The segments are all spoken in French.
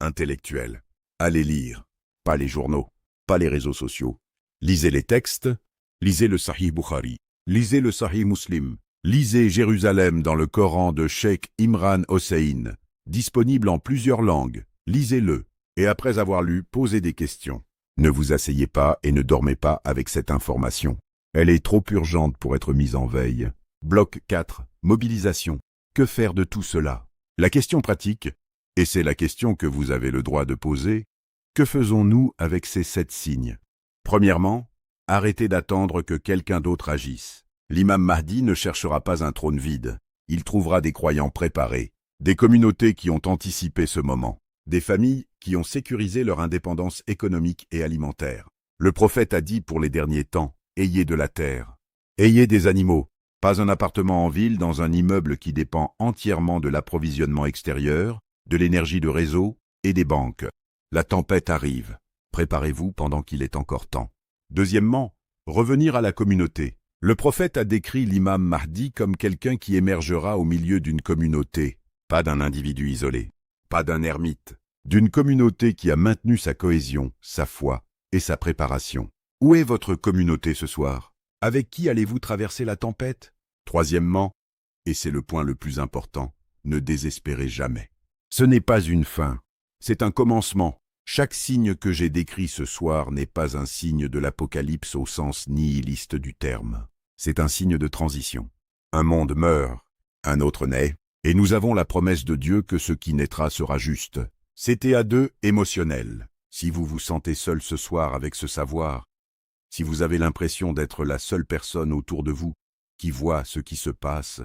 intellectuelle. Allez lire, pas les journaux, pas les réseaux sociaux. Lisez les textes, lisez le Sahih Bukhari, lisez le Sahih Muslim, lisez Jérusalem dans le Coran de Cheikh Imran Hossein, disponible en plusieurs langues. Lisez-le, et après avoir lu, posez des questions. Ne vous asseyez pas et ne dormez pas avec cette information. Elle est trop urgente pour être mise en veille. Bloc 4. Mobilisation. Que faire de tout cela? La question pratique, et c'est la question que vous avez le droit de poser, que faisons-nous avec ces 7 signes? Premièrement, arrêtez d'attendre que quelqu'un d'autre agisse. L'imam Mahdi ne cherchera pas un trône vide. Il trouvera des croyants préparés, des communautés qui ont anticipé ce moment, des familles qui ont sécurisé leur indépendance économique et alimentaire. Le prophète a dit pour les derniers temps, ayez de la terre, ayez des animaux, pas un appartement en ville dans un immeuble qui dépend entièrement de l'approvisionnement extérieur, de l'énergie de réseau et des banques. La tempête arrive. Préparez-vous pendant qu'il est encore temps. Deuxièmement, revenir à la communauté. Le prophète a décrit l'imam Mahdi comme quelqu'un qui émergera au milieu d'une communauté, pas d'un individu isolé, pas d'un ermite, d'une communauté qui a maintenu sa cohésion, sa foi et sa préparation. Où est votre communauté ce soir? Avec qui allez-vous traverser la tempête? Troisièmement, et c'est le point le plus important, ne désespérez jamais. Ce n'est pas une fin, c'est un commencement. Chaque signe que j'ai décrit ce soir n'est pas un signe de l'Apocalypse au sens nihiliste du terme. C'est un signe de transition. Un monde meurt, un autre naît, et nous avons la promesse de Dieu que ce qui naîtra sera juste. C'était à deux émotionnel. Si vous vous sentez seul ce soir avec ce savoir, si vous avez l'impression d'être la seule personne autour de vous qui voit ce qui se passe,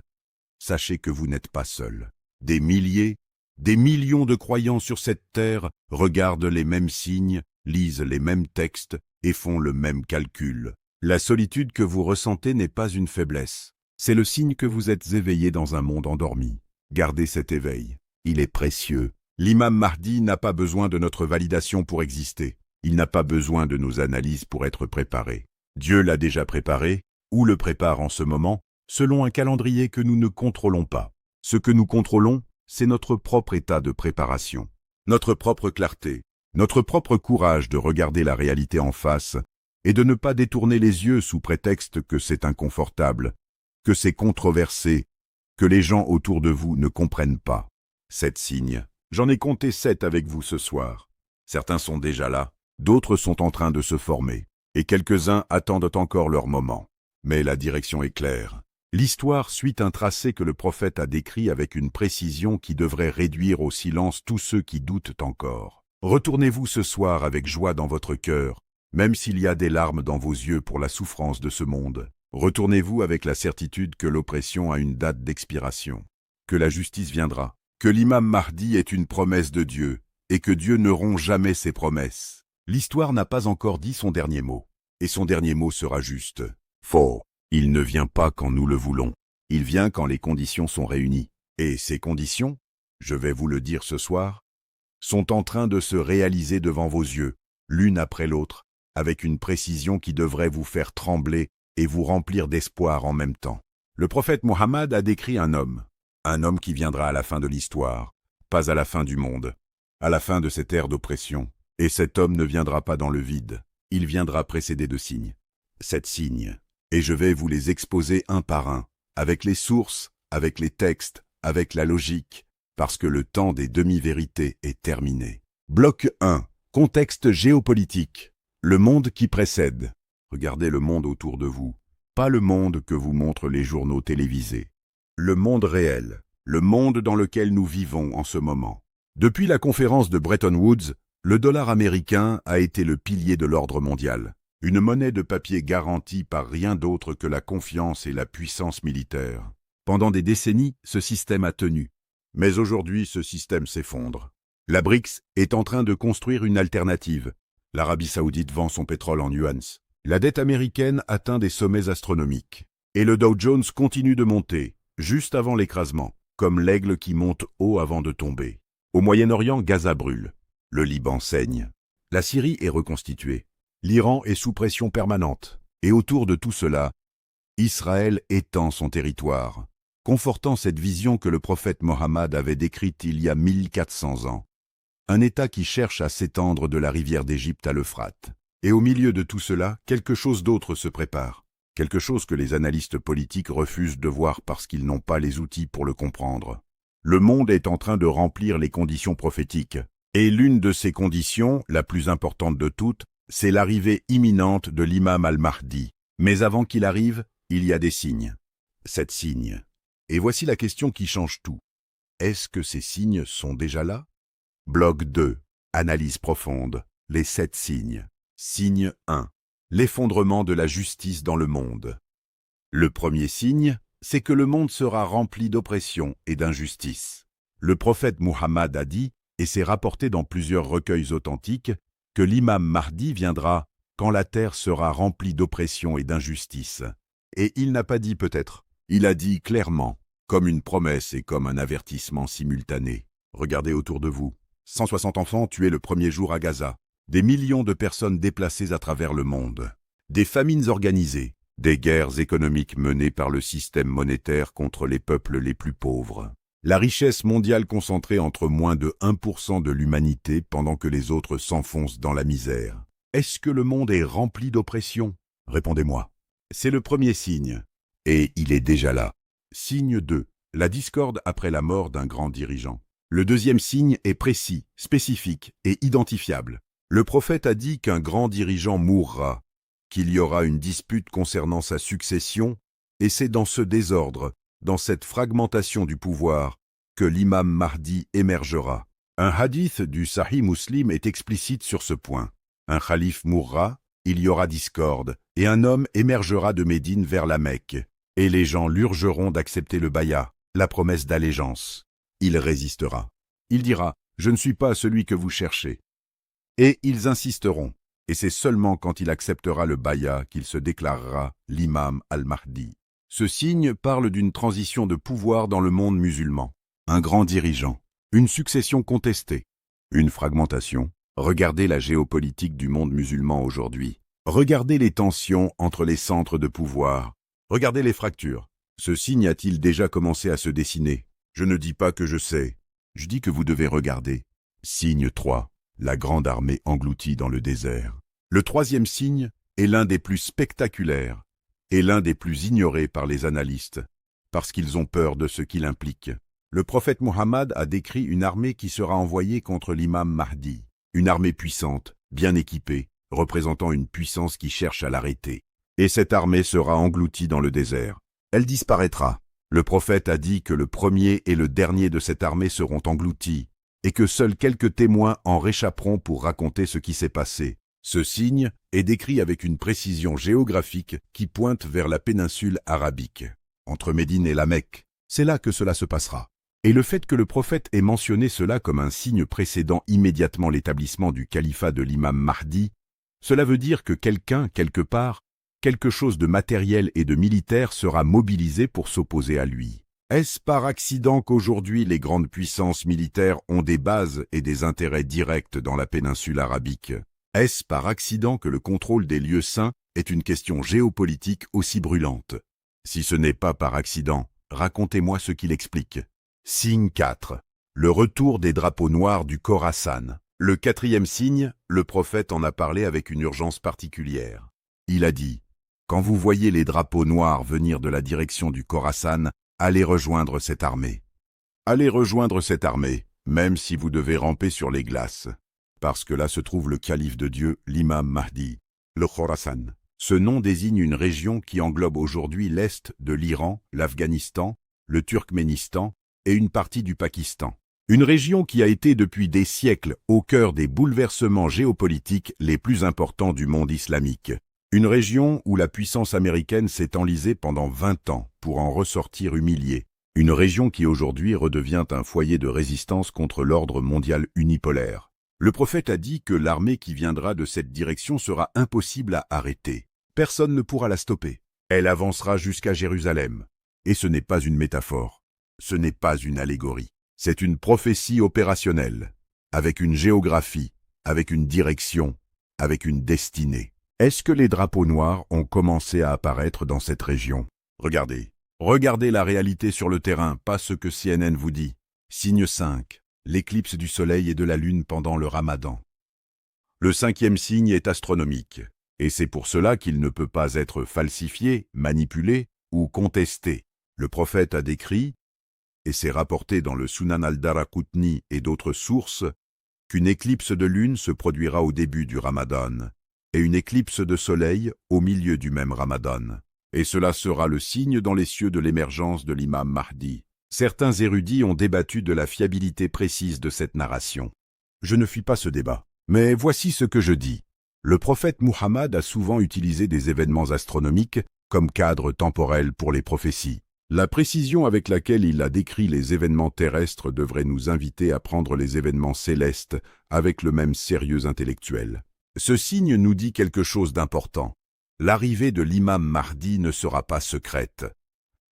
sachez que vous n'êtes pas seul. Des milliers, des millions de croyants sur cette terre regardent les mêmes signes, lisent les mêmes textes et font le même calcul. La solitude que vous ressentez n'est pas une faiblesse. C'est le signe que vous êtes éveillé dans un monde endormi. Gardez cet éveil. Il est précieux. L'imam Mahdi n'a pas besoin de notre validation pour exister. Il n'a pas besoin de nos analyses pour être préparé. Dieu l'a déjà préparé, ou le prépare en ce moment, selon un calendrier que nous ne contrôlons pas. Ce que nous contrôlons, c'est notre propre état de préparation, notre propre clarté, notre propre courage de regarder la réalité en face et de ne pas détourner les yeux sous prétexte que c'est inconfortable, que c'est controversé, que les gens autour de vous ne comprennent pas. 7 signes. J'en ai compté 7 avec vous ce soir. Certains sont déjà là, d'autres sont en train de se former, et quelques-uns attendent encore leur moment. Mais la direction est claire. L'histoire suit un tracé que le prophète a décrit avec une précision qui devrait réduire au silence tous ceux qui doutent encore. Retournez-vous ce soir avec joie dans votre cœur, même s'il y a des larmes dans vos yeux pour la souffrance de ce monde. Retournez-vous avec la certitude que l'oppression a une date d'expiration, que la justice viendra, que l'imam Mahdi est une promesse de Dieu, et que Dieu ne rompt jamais ses promesses. L'histoire n'a pas encore dit son dernier mot, et son dernier mot sera juste. Faux. Il ne vient pas quand nous le voulons. Il vient quand les conditions sont réunies. Et ces conditions, je vais vous le dire ce soir, sont en train de se réaliser devant vos yeux, l'une après l'autre, avec une précision qui devrait vous faire trembler et vous remplir d'espoir en même temps. Le prophète Mohammed a décrit un homme qui viendra à la fin de l'histoire, pas à la fin du monde, à la fin de cette ère d'oppression. Et cet homme ne viendra pas dans le vide, il viendra précédé de signes. 7 signes. Et je vais vous les exposer un par un, avec les sources, avec les textes, avec la logique, parce que le temps des demi-vérités est terminé. Bloc 1. Contexte géopolitique. Le monde qui précède. Regardez le monde autour de vous, pas le monde que vous montrent les journaux télévisés. Le monde réel, le monde dans lequel nous vivons en ce moment. Depuis la conférence de Bretton Woods, le dollar américain a été le pilier de l'ordre mondial. Une monnaie de papier garantie par rien d'autre que la confiance et la puissance militaire. Pendant des décennies, ce système a tenu. Mais aujourd'hui, ce système s'effondre. La BRICS est en train de construire une alternative. L'Arabie Saoudite vend son pétrole en yuans. La dette américaine atteint des sommets astronomiques. Et le Dow Jones continue de monter, juste avant l'écrasement, comme l'aigle qui monte haut avant de tomber. Au Moyen-Orient, Gaza brûle. Le Liban saigne. La Syrie est reconstituée. L'Iran est sous pression permanente, et autour de tout cela, Israël étend son territoire, confortant cette vision que le prophète Mohammed avait décrite il y a 1400 ans. Un État qui cherche à s'étendre de la rivière d'Égypte à l'Euphrate. Et au milieu de tout cela, quelque chose d'autre se prépare. Quelque chose que les analystes politiques refusent de voir parce qu'ils n'ont pas les outils pour le comprendre. Le monde est en train de remplir les conditions prophétiques. Et l'une de ces conditions, la plus importante de toutes, c'est l'arrivée imminente de l'imam al-Mahdi. Mais avant qu'il arrive, il y a des signes. 7 signes. Et voici la question qui change tout. Est-ce que ces signes sont déjà là? Bloc 2. Analyse profonde. Les 7 signes. Signe 1. L'effondrement de la justice dans le monde. Le premier signe, c'est que le monde sera rempli d'oppression et d'injustice. Le prophète Muhammad a dit, et c'est rapporté dans plusieurs recueils authentiques, que l'imam Mahdi viendra quand la terre sera remplie d'oppression et d'injustice. Et il n'a pas dit peut-être, il a dit clairement, comme une promesse et comme un avertissement simultané. Regardez autour de vous. 160 enfants tués le premier jour à Gaza. Des millions de personnes déplacées à travers le monde. Des famines organisées. Des guerres économiques menées par le système monétaire contre les peuples les plus pauvres. La richesse mondiale concentrée entre moins de 1% de l'humanité pendant que les autres s'enfoncent dans la misère. Est-ce que le monde est rempli d'oppression? Répondez-moi. C'est le premier signe. Et il est déjà là. Signe 2. La discorde après la mort d'un grand dirigeant. Le deuxième signe est précis, spécifique et identifiable. Le prophète a dit qu'un grand dirigeant mourra, qu'il y aura une dispute concernant sa succession, et c'est dans ce désordre, dans cette fragmentation du pouvoir, que l'imam Mahdi émergera. Un hadith du Sahih Muslim est explicite sur ce point. Un khalife mourra, il y aura discorde, et un homme émergera de Médine vers la Mecque, et les gens l'urgeront d'accepter le bay'a, la promesse d'allégeance. Il résistera. Il dira « Je ne suis pas celui que vous cherchez ». Et ils insisteront, et c'est seulement quand il acceptera le bay'a qu'il se déclarera l'imam al-Mahdi. Ce signe parle d'une transition de pouvoir dans le monde musulman. Un grand dirigeant, une succession contestée, une fragmentation. Regardez la géopolitique du monde musulman aujourd'hui. Regardez les tensions entre les centres de pouvoir. Regardez les fractures. Ce signe a-t-il déjà commencé à se dessiner? Je ne dis pas que je sais. Je dis que vous devez regarder. Signe 3. La grande armée engloutie dans le désert. Le troisième signe est l'un des plus spectaculaires et l'un des plus ignorés par les analystes, parce qu'ils ont peur de ce qu'il implique. Le prophète Muhammad a décrit une armée qui sera envoyée contre l'imam Mahdi, une armée puissante, bien équipée, représentant une puissance qui cherche à l'arrêter. Et cette armée sera engloutie dans le désert. Elle disparaîtra. Le prophète a dit que le premier et le dernier de cette armée seront engloutis, et que seuls quelques témoins en réchapperont pour raconter ce qui s'est passé. Ce signe est décrit avec une précision géographique qui pointe vers la péninsule arabique, entre Médine et la Mecque. C'est là que cela se passera. Et le fait que le prophète ait mentionné cela comme un signe précédant immédiatement l'établissement du califat de l'imam Mahdi, cela veut dire que quelqu'un, quelque part, quelque chose de matériel et de militaire sera mobilisé pour s'opposer à lui. Est-ce par accident qu'aujourd'hui les grandes puissances militaires ont des bases et des intérêts directs dans la péninsule arabique? Est-ce par accident que le contrôle des lieux saints est une question géopolitique aussi brûlante? Si ce n'est pas par accident, racontez-moi ce qu'il explique. Signe 4. Le retour des drapeaux noirs du Khorasan. Le quatrième signe, le prophète en a parlé avec une urgence particulière. Il a dit « Quand vous voyez les drapeaux noirs venir de la direction du Khorasan, allez rejoindre cette armée. Allez rejoindre cette armée, même si vous devez ramper sur les glaces. Parce que là se trouve le calife de Dieu, l'imam Mahdi, le Khorasan. Ce nom désigne une région qui englobe aujourd'hui l'est de l'Iran, l'Afghanistan, le Turkménistan et une partie du Pakistan. Une région qui a été depuis des siècles au cœur des bouleversements géopolitiques les plus importants du monde islamique. Une région où la puissance américaine s'est enlisée pendant 20 ans pour en ressortir humiliée. Une région qui aujourd'hui redevient un foyer de résistance contre l'ordre mondial unipolaire. Le prophète a dit que l'armée qui viendra de cette direction sera impossible à arrêter. Personne ne pourra la stopper. Elle avancera jusqu'à Jérusalem. Et ce n'est pas une métaphore. Ce n'est pas une allégorie. C'est une prophétie opérationnelle, avec une géographie, avec une direction, avec une destinée. Est-ce que les drapeaux noirs ont commencé à apparaître dans cette région? Regardez. Regardez la réalité sur le terrain, pas ce que CNN vous dit. Signe 5. l'éclipse du soleil et de la lune pendant le ramadan. Le 5e signe est astronomique, et c'est pour cela qu'il ne peut pas être falsifié, manipulé ou contesté. Le prophète a décrit, et c'est rapporté dans le Sunan al-Daraqutni et d'autres sources, qu'une éclipse de lune se produira au début du ramadan, et une éclipse de soleil au milieu du même ramadan. Et cela sera le signe dans les cieux de l'émergence de l'imam Mahdi. Certains érudits ont débattu de la fiabilité précise de cette narration. Je ne fuis pas ce débat, mais voici ce que je dis. Le prophète Muhammad a souvent utilisé des événements astronomiques comme cadre temporel pour les prophéties. La précision avec laquelle il a décrit les événements terrestres devrait nous inviter à prendre les événements célestes avec le même sérieux intellectuel. Ce signe nous dit quelque chose d'important. L'arrivée de l'imam Mahdi ne sera pas secrète.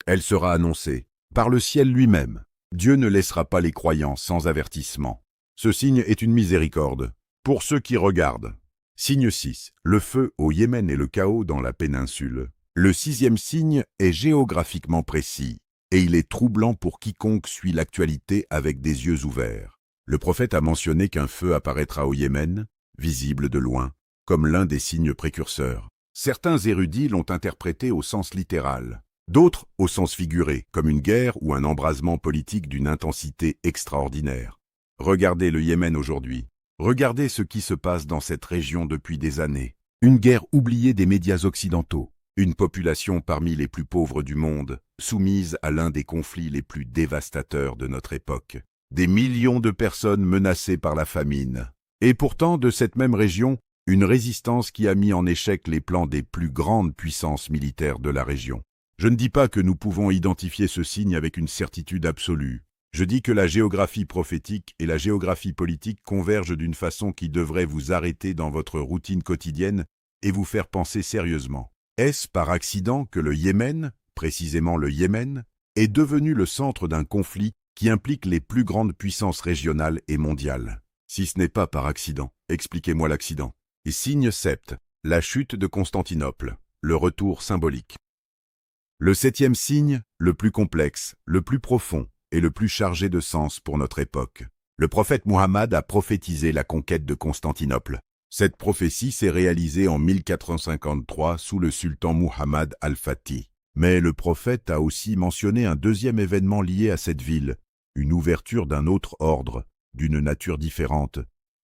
Elle sera annoncée par le ciel lui-même. Dieu ne laissera pas les croyants sans avertissement. Ce signe est une miséricorde pour ceux qui regardent. Signe 6. Le feu au Yémen et le chaos dans la péninsule. Le 6e signe est géographiquement précis, et il est troublant pour quiconque suit l'actualité avec des yeux ouverts. Le prophète a mentionné qu'un feu apparaîtra au Yémen, visible de loin, comme l'un des signes précurseurs. Certains érudits l'ont interprété au sens littéral, d'autres au sens figuré, comme une guerre ou un embrasement politique d'une intensité extraordinaire. Regardez le Yémen aujourd'hui. Regardez ce qui se passe dans cette région depuis des années. Une guerre oubliée des médias occidentaux. Une population parmi les plus pauvres du monde, soumise à l'un des conflits les plus dévastateurs de notre époque. Des millions de personnes menacées par la famine. Et pourtant, de cette même région, une résistance qui a mis en échec les plans des plus grandes puissances militaires de la région. Je ne dis pas que nous pouvons identifier ce signe avec une certitude absolue. Je dis que la géographie prophétique et la géographie politique convergent d'une façon qui devrait vous arrêter dans votre routine quotidienne et vous faire penser sérieusement. Est-ce par accident que le Yémen, précisément le Yémen, est devenu le centre d'un conflit qui implique les plus grandes puissances régionales et mondiales? Si ce n'est pas par accident, expliquez-moi l'accident. Et signe 7, la chute de Constantinople, le retour symbolique. Le 7e signe, le plus complexe, le plus profond et le plus chargé de sens pour notre époque. Le prophète Muhammad a prophétisé la conquête de Constantinople. Cette prophétie s'est réalisée en 1453 sous le sultan Muhammad al-Fatih. Mais le prophète a aussi mentionné un deuxième événement lié à cette ville, une ouverture d'un autre ordre, d'une nature différente,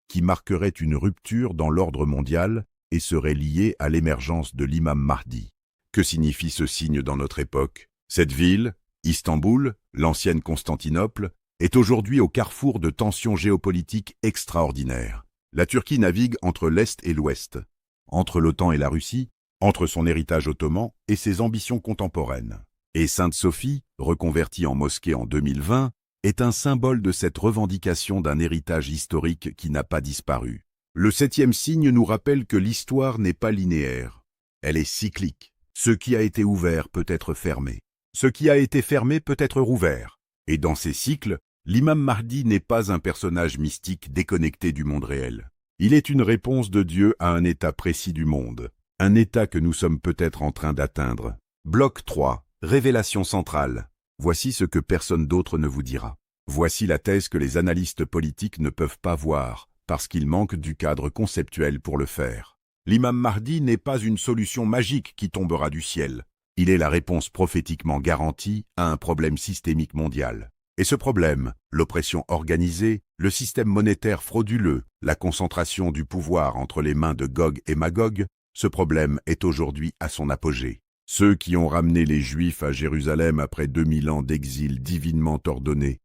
qui marquerait une rupture dans l'ordre mondial et serait liée à l'émergence de l'imam Mahdi. Que signifie ce signe dans notre époque? Cette ville, Istanbul, l'ancienne Constantinople, est aujourd'hui au carrefour de tensions géopolitiques extraordinaires. La Turquie navigue entre l'Est et l'Ouest, entre l'OTAN et la Russie, entre son héritage ottoman et ses ambitions contemporaines. Et Sainte-Sophie, reconvertie en mosquée en 2020, est un symbole de cette revendication d'un héritage historique qui n'a pas disparu. Le 7e signe nous rappelle que l'histoire n'est pas linéaire. Elle est cyclique. Ce qui a été ouvert peut être fermé. Ce qui a été fermé peut être rouvert. Et dans ces cycles, l'imam Mahdi n'est pas un personnage mystique déconnecté du monde réel. Il est une réponse de Dieu à un état précis du monde. Un état que nous sommes peut-être en train d'atteindre. Bloc 3. Révélation centrale. Voici ce que personne d'autre ne vous dira. Voici la thèse que les analystes politiques ne peuvent pas voir, parce qu'ils manquent du cadre conceptuel pour le faire. L'imam Mahdi n'est pas une solution magique qui tombera du ciel. Il est la réponse prophétiquement garantie à un problème systémique mondial. Et ce problème, l'oppression organisée, le système monétaire frauduleux, la concentration du pouvoir entre les mains de Gog et Magog, ce problème est aujourd'hui à son apogée. Ceux qui ont ramené les Juifs à Jérusalem après 2000 ans d'exil divinement ordonné,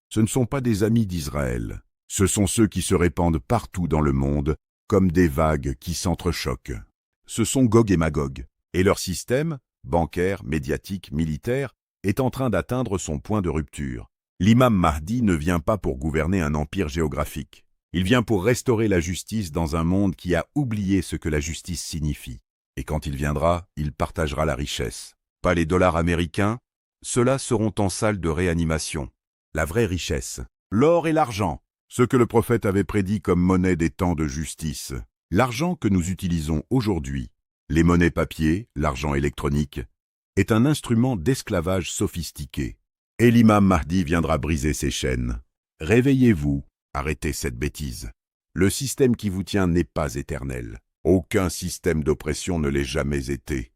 ce ne sont pas des amis d'Israël. Ce sont ceux qui se répandent partout dans le monde, comme des vagues qui s'entrechoquent. Ce sont Gog et Magog, et leur système, bancaire, médiatique, militaire, est en train d'atteindre son point de rupture. L'imam Mahdi ne vient pas pour gouverner un empire géographique. Il vient pour restaurer la justice dans un monde qui a oublié ce que la justice signifie. Et quand il viendra, il partagera la richesse. Pas les dollars américains, ceux-là seront en salle de réanimation. La vraie richesse, l'or et l'argent, ce que le prophète avait prédit comme monnaie des temps de justice. L'argent que nous utilisons aujourd'hui, les monnaies papier, l'argent électronique, est un instrument d'esclavage sophistiqué. Et l'imam Mahdi viendra briser ces chaînes. Réveillez-vous, arrêtez cette bêtise. Le système qui vous tient n'est pas éternel. Aucun système d'oppression ne l'ait jamais été.